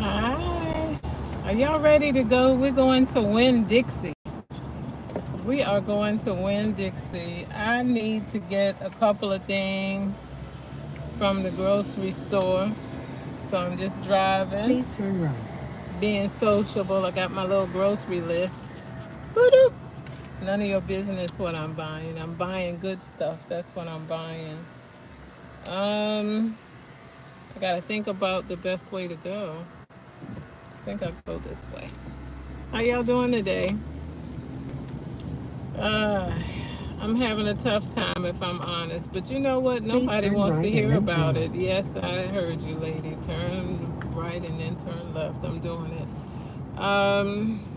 Hi. Are y'all ready to go? We're going to Win Dixie. We are going to Win Dixie. I need to get a couple of things from the grocery store. So I'm just driving, Please turn right. being sociable. I got my little grocery list. Boop. None of your business what I'm buying. I'm buying good stuff. That's what I'm buying. I gotta think about the best way to go. I think I'll go this way. How y'all doing today? Uh, I'm having a tough time if I'm honest, but you know what? Please Nobody turn wants to right and hear then turn about it. left. Yes, I heard you, lady. Turn right and then turn left. I'm doing it.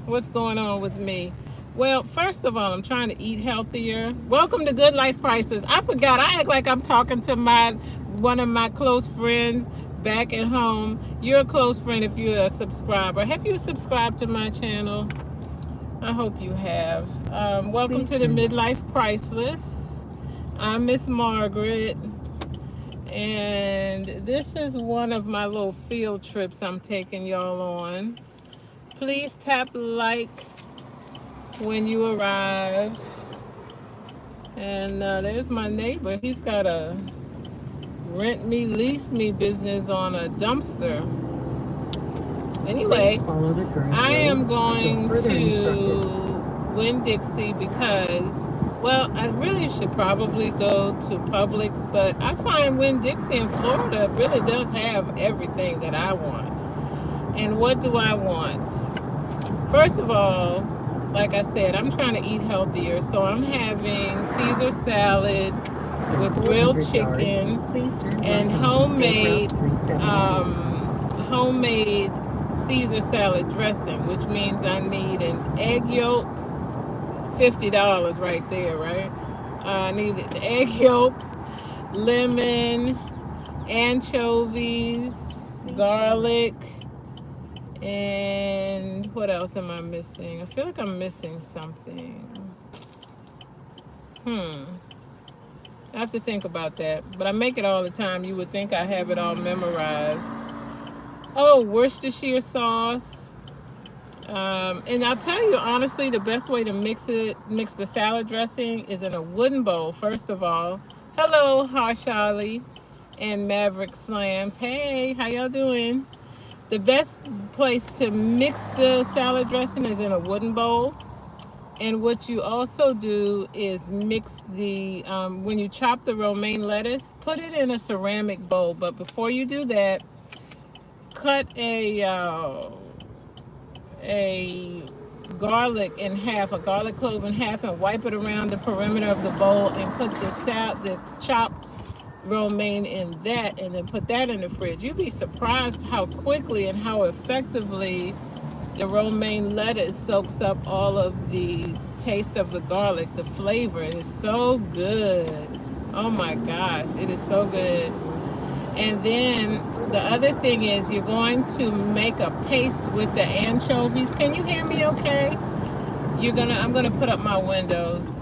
What's going on with me? Well, first of all, I'm trying to eat healthier. Welcome to Good Life Prices. I forgot. I act like I'm talking to my one of my close friends back at home. You're a close friend if you're a subscriber. Have you subscribed to my channel? I hope you have. Welcome Please to the turn left. Midlife Priceless. I'm Miss Margaret, and this is one of my little field trips I'm taking y'all on. Please tap like when you arrive. And there's my neighbor. He's got a rent me, lease me business on a dumpster. Please Anyway, follow the current I road am until going further instructed. to Winn Dixie because, well, I really should probably go to Publix, but I find Winn Dixie in Florida really does have everything that I want. And what do I want? First of all, like I said, I'm trying to eat healthier, so I'm having Caesar salad In with grilled 400 yards, chicken please turn and right onto State Route homemade 372. um, homemade Caesar salad dressing, which means I need an egg yolk, $50 right there, right? I need the egg yolk, lemon, anchovies, garlic, and what else am I missing? I feel like I'm missing something. Hmm. I have to think about that. But I make it all the time. You would think I have it all memorized. Oh, Worcestershire sauce. And I'll tell you honestly, the best way to mix the salad dressing is in a wooden bowl. First of all, hello, Harshali and Maverick Slams. Hey, how y'all doing? The best place to mix the salad dressing is in a wooden bowl. And what you also do is mix when you chop the romaine lettuce, put it in a ceramic bowl. But before you do that, cut a garlic in half, a garlic clove in half, and wipe it around the perimeter of the bowl, and put the chopped romaine in that, and then put that in the fridge. You'd be surprised how quickly and how effectively the romaine lettuce soaks up all of the taste of the garlic, the flavor. It is so good. Oh my gosh, it is so good. And then the other thing is you're going to make a paste with the anchovies. Can you hear me okay? I'm gonna put up my windows.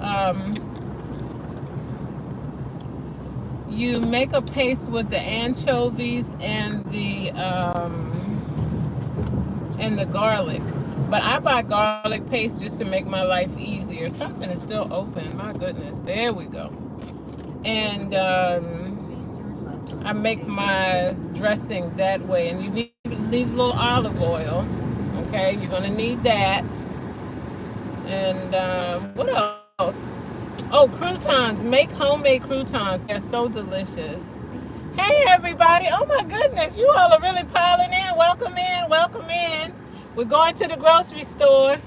You make a paste with the anchovies and the garlic. But I buy garlic paste just to make my life easier. Something is still open. My goodness. There we go. And I make my dressing that way. And you need a little olive oil. Okay, you're gonna need that. And what else? Oh, croutons. Make homemade croutons. They're so delicious. Hey, everybody. Oh, my goodness. You all are really piling in. Welcome in. Welcome in. We're going to the grocery store.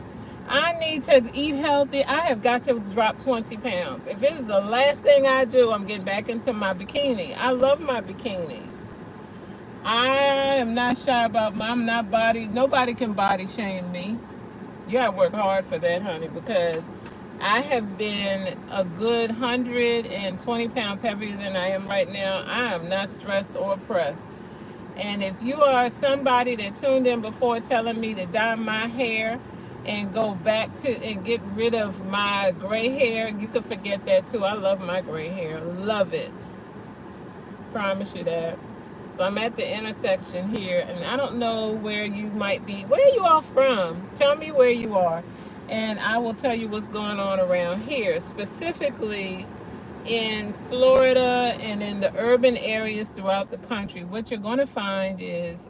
I need to eat healthy. I have got to drop 20 pounds. If it is the last thing I do, I'm getting back into my bikini. I love my bikinis. I am not shy about I'm not nobody can body shame me. You gotta work hard for that, honey, because I have been a good 120 pounds heavier than I am right now. I am not stressed or pressed. And if you are somebody that tuned in before telling me to dye my hair and go back to and get rid of my gray hair, you can forget that too. I love my gray hair. Love it. Promise you that. So I'm at the intersection here, and I don't know where you might be. Where are you all from? Tell me where you are, and I will tell you what's going on around here, specifically in Florida and in the urban areas throughout the country. What you're going to find is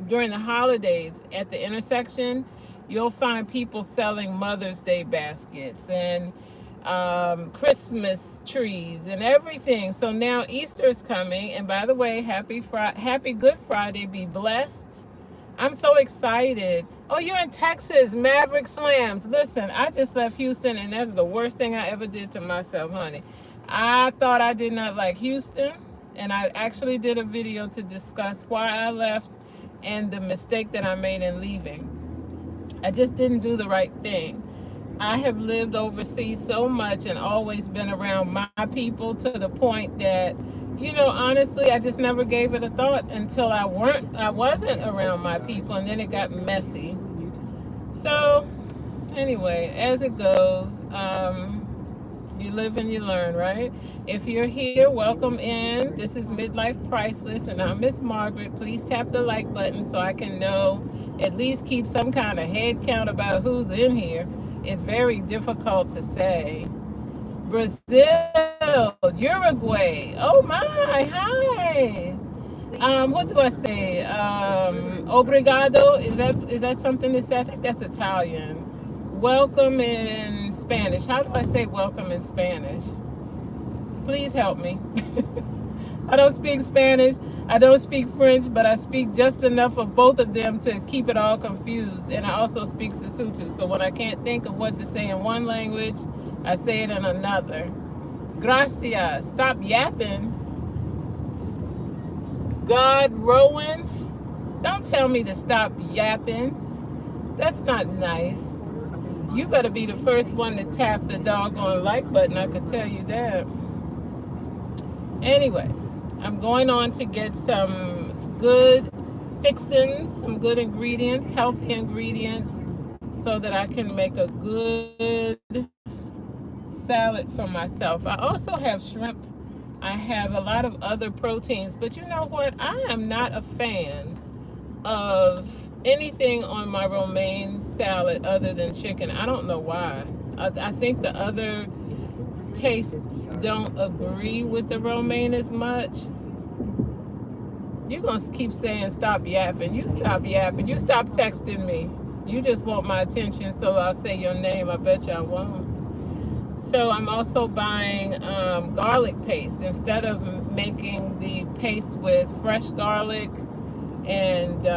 during the holidays at the intersection, you'll find people selling Mother's Day baskets and Christmas trees and everything. So now Easter is coming, and by the way, happy Good Friday. Be blessed. I'm so excited. Oh, you're in Texas, Maverick Slams. Listen, I just left Houston, and that's the worst thing I ever did to myself, honey. I thought I did not like Houston, and I actually did a video to discuss why I left and the mistake that I made in leaving. I just didn't do the right thing. I have lived overseas so much and always been around my people to the point that, honestly, I just never gave it a thought until I wasn't around my people, and then it got messy. So anyway, as it goes, you live and you learn, right? If you're here, welcome in. This is Midlife Priceless, and I'm Miss Margaret. Please tap the like button so I can know, at least keep some kind of head count about who's in here. It's very difficult to say. Brazil, Uruguay. Oh my, hi. What do I say? Obrigado. Is that something to say? I think that's Italian. Welcome in Spanish. How do I say welcome in Spanish? Please help me. I don't speak Spanish. I don't speak French, but I speak just enough of both of them to keep it all confused. And I also speak Sesotho. So when I can't think of what to say in one language, I say it in another. Gracias. Stop yapping. God, Rowan. Don't tell me to stop yapping. That's not nice. You better be the first one to tap the doggone like button, I could tell you that. Anyway, I'm going on to get some good fixings, some good ingredients, healthy ingredients, so that I can make a good salad for myself. I also have shrimp. I have a lot of other proteins, but you know what? I am not a fan of anything on my romaine salad other than chicken. I don't know why. I think the other tastes don't agree with the romaine as much. You're going to keep saying stop yapping. You stop yapping. You stop texting me. You just want my attention, so I'll say your name. I bet you I won't. So I'm also buying garlic paste. Instead of making the paste with fresh garlic and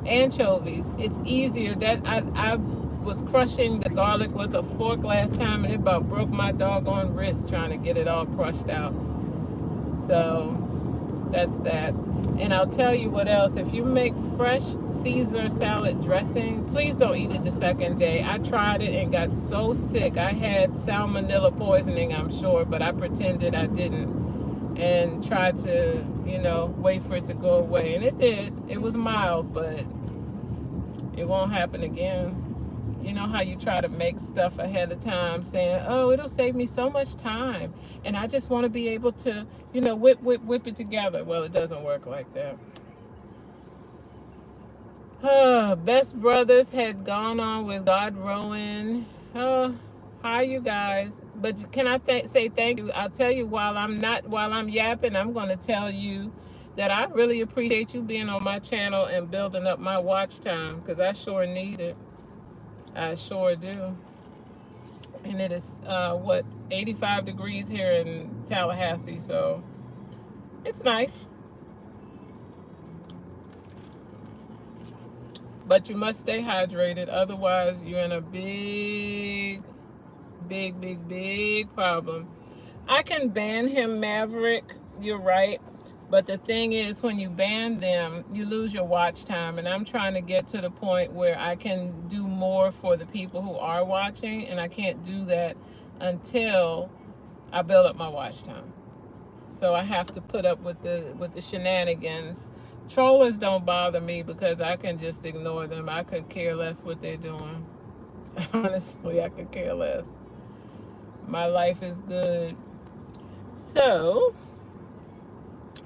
anchovies, it's easier. That I was crushing the garlic with a fork last time, and it about broke my doggone wrist trying to get it all crushed out. So that's that. And I'll tell you what else. If you make fresh Caesar salad dressing, please don't eat it the second day. I tried it and got so sick. I had salmonella poisoning, I'm sure, but I pretended I didn't and tried to, wait for it to go away. And it did. It was mild, but it won't happen again. You know how you try to make stuff ahead of time saying, oh, it'll save me so much time. And I just want to be able to, whip it together. Well, it doesn't work like that. Best Brothers had gone on with God Rowan. Hi, you guys. But can I say thank you? I'll tell you while I'm yapping, I'm going to tell you that I really appreciate you being on my channel and building up my watch time, because I sure need it. I sure do. And it is 85 degrees here in Tallahassee, so it's nice. But you must stay hydrated, otherwise you're in a big problem. I can ban him, Maverick, you're right. But the thing is, when you ban them, you lose your watch time. And I'm trying to get to the point where I can do more for the people who are watching. And I can't do that until I build up my watch time. So I have to put up with the shenanigans. Trollers don't bother me because I can just ignore them. I could care less what they're doing. Honestly, I could care less. My life is good. So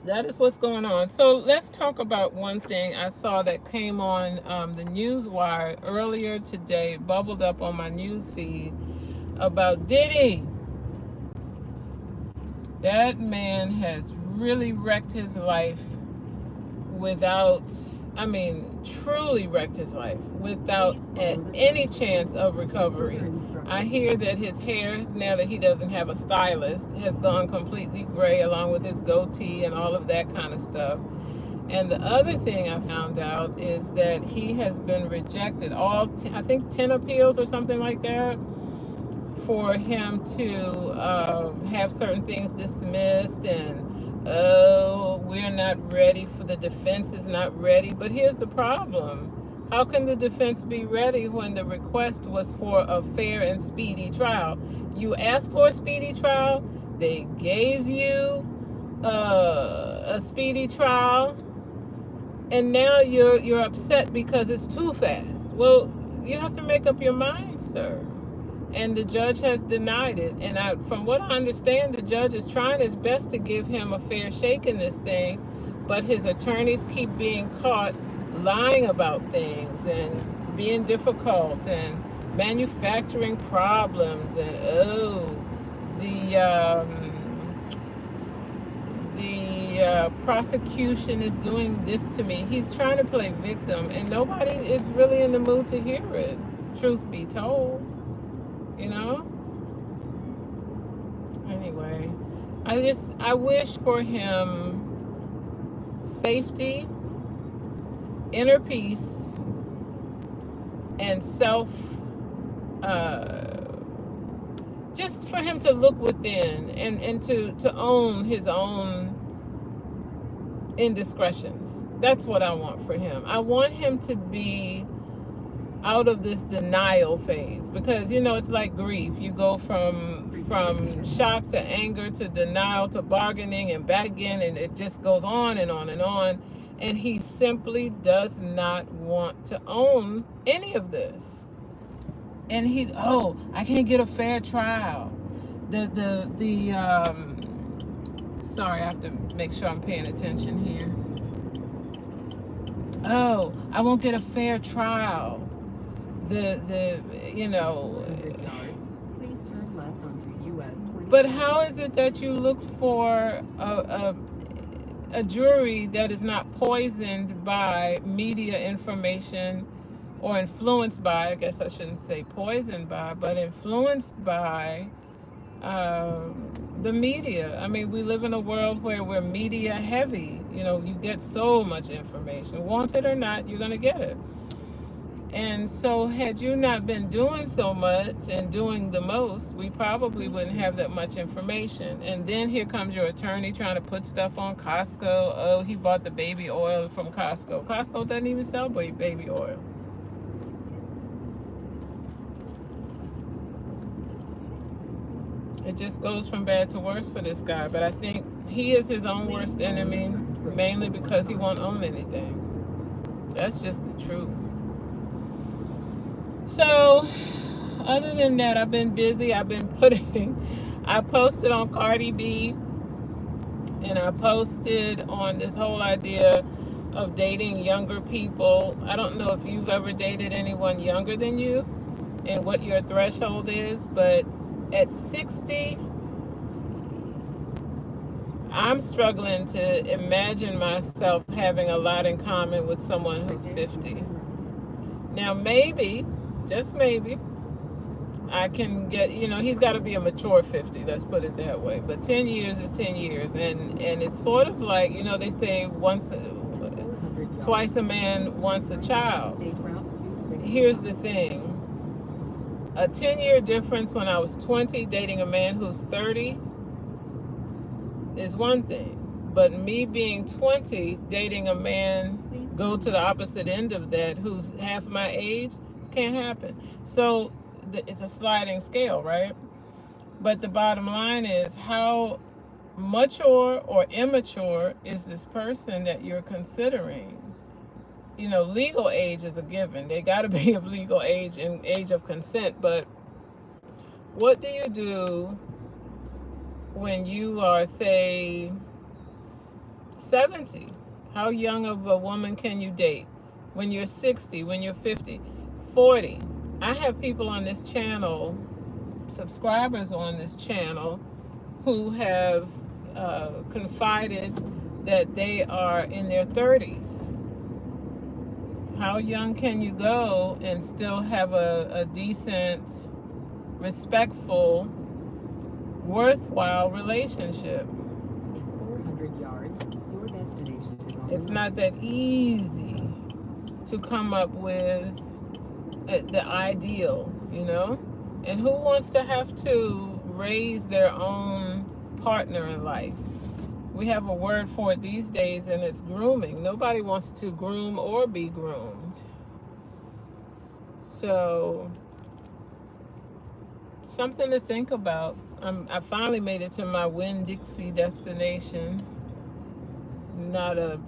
that is what's going on. So let's talk about one thing I saw that came on the news wire earlier today, bubbled up on my news feed about Diddy. That man has really wrecked his life without, I mean, truly wrecked his life without any chance of recovery. I hear that his hair, now that he doesn't have a stylist, has gone completely gray along with his goatee and all of that kind of stuff. And the other thing I found out is that he has been rejected, I think 10 appeals or something like that, for him to have certain things dismissed, and oh, we're not ready, for the defense is not ready. But here's the problem. How can the defense be ready when the request was for a fair and speedy trial? You asked for a speedy trial, they gave you a speedy trial, and now you're upset because it's too fast. Well, you have to make up your mind, sir. And the judge has denied it. And from what I understand, the judge is trying his best to give him a fair shake in this thing, but his attorneys keep being caught lying about things and being difficult and manufacturing problems. And the prosecution is doing this to me. He's trying to play victim, and nobody is really in the mood to hear it, truth be told. You know? Anyway, I wish for him safety, inner peace, and just for him to look within and to own his own indiscretions. That's what I want for him. I want him to be out of this denial phase, because it's like grief. You go from shock to anger to denial to bargaining and back again, and it just goes on and on and on. And he simply does not want to own any of this. And I can't get a fair trial. Sorry, I have to make sure I'm paying attention here. Oh, I won't get a fair trial. But how is it that you look for a jury that is not poisoned by media information, or influenced by, I guess I shouldn't say poisoned by, but influenced by the media? I mean, we live in a world where we're media heavy. You get so much information. Want it or not, you're going to get it. And so had you not been doing so much and doing the most, we probably wouldn't have that much information. And then here comes your attorney trying to put stuff on Costco. Oh, he bought the baby oil from Costco. Costco doesn't even sell baby oil. It just goes from bad to worse for this guy. But I think he is his own worst enemy, mainly because he won't own anything. That's just the truth. So, other than that, I've been busy. I posted on Cardi B, and I posted on this whole idea of dating younger people. I don't know if you've ever dated anyone younger than you and what your threshold is, but at 60, I'm struggling to imagine myself having a lot in common with someone who's 50. Now, maybe, just maybe, I can get, he's got to be a mature 50, let's put it that way. But 10 years is 10 years. And it's sort of like, they say twice a man, once a child. Here's the thing. A 10-year difference when I was 20 dating a man who's 30 is one thing. But me being 20 dating a man, go to the opposite end of that, who's half my age, can't happen. So it's a sliding scale, right? But the bottom line is, how mature or immature is this person that you're considering? Legal age is a given. They got to be of legal age and age of consent. But what do you do when you are, say, 70. How young of a woman can you date? When you're 60, when you're 50, 40. I have people on this channel, subscribers on this channel, who have confided that they are in their 30s. How young can you go and still have a decent, respectful, worthwhile relationship? In 400 yards, your destination is on It's the not that easy to come up with the ideal, you know? And who wants to have to raise their own partner in life? We have a word for it these days, and it's grooming. Nobody wants to groom or be groomed. So, something to think about. I finally made it to my Winn-Dixie destination. Not a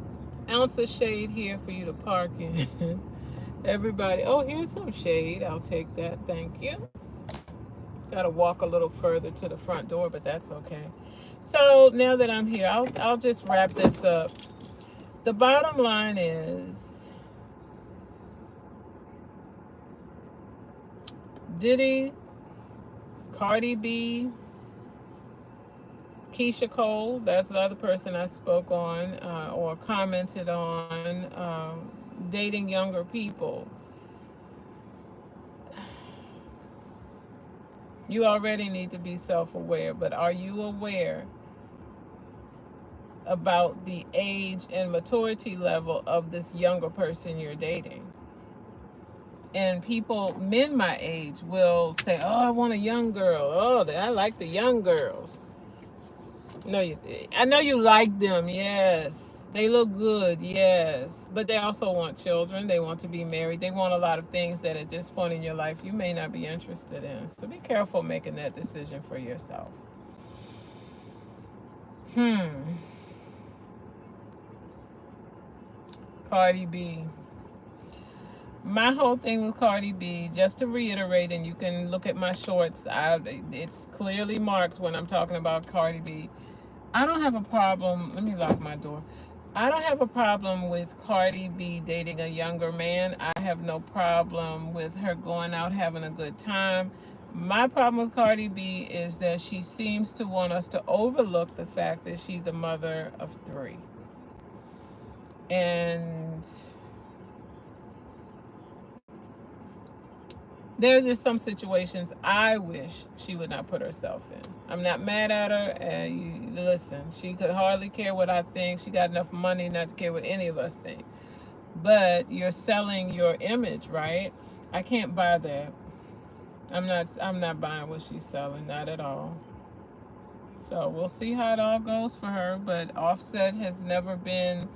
ounce of shade here for you to park in. Everybody, oh, here's some shade. I'll take that. Thank you. Got to walk a little further to the front door, but that's okay. So now that I'm here, I'll just wrap this up. The bottom line is, Diddy, Cardi B, Keisha Cole, that's the other person I spoke on or commented on, dating younger people. You already need to be self-aware, but are you aware about the age and maturity level of this younger person you're dating? And people, men my age, will say, oh, I want a young girl. Oh, I like the young girls. No, I know you like them, yes. They look good, yes. But they also want children. They want to be married. They want a lot of things that at this point in your life you may not be interested in. So be careful making that decision for yourself. Cardi B. My whole thing with Cardi B, just to reiterate, and you can look at my shorts, it's clearly marked when I'm talking about Cardi B. I don't have a problem. Let me lock my door. I don't have a problem with Cardi B dating a younger man. I have no problem with her going out having a good time. My problem with Cardi B is that she seems to want us to overlook the fact that she's a mother of 3. And there's just some situations I wish she would not put herself in. I'm not mad at her. Listen, she could hardly care what I think. She got enough money not to care what any of us think. But you're selling your image, right? I can't buy that. I'm not buying what she's selling, not at all. So we'll see how it all goes for her. But Offset has never been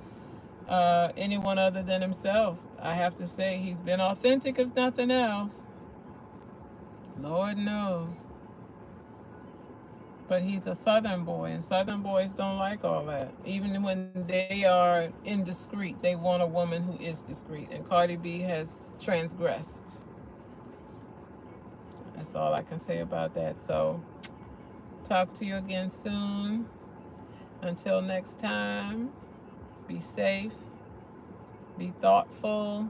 anyone other than himself. I have to say he's been authentic, if nothing else. Lord knows. But he's a Southern boy, and Southern boys don't like all that. Even when they are indiscreet, they want a woman who is discreet. And Cardi B has transgressed. That's all I can say about that. So, talk to you again soon. Until next time, be safe, be thoughtful.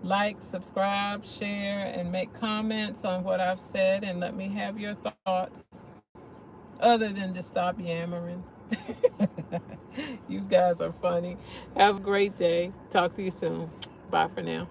Like, subscribe, share, and make comments on what I've said, and let me have your thoughts other than to stop yammering. You guys are funny. Have a great day. Talk to you soon. Bye for now.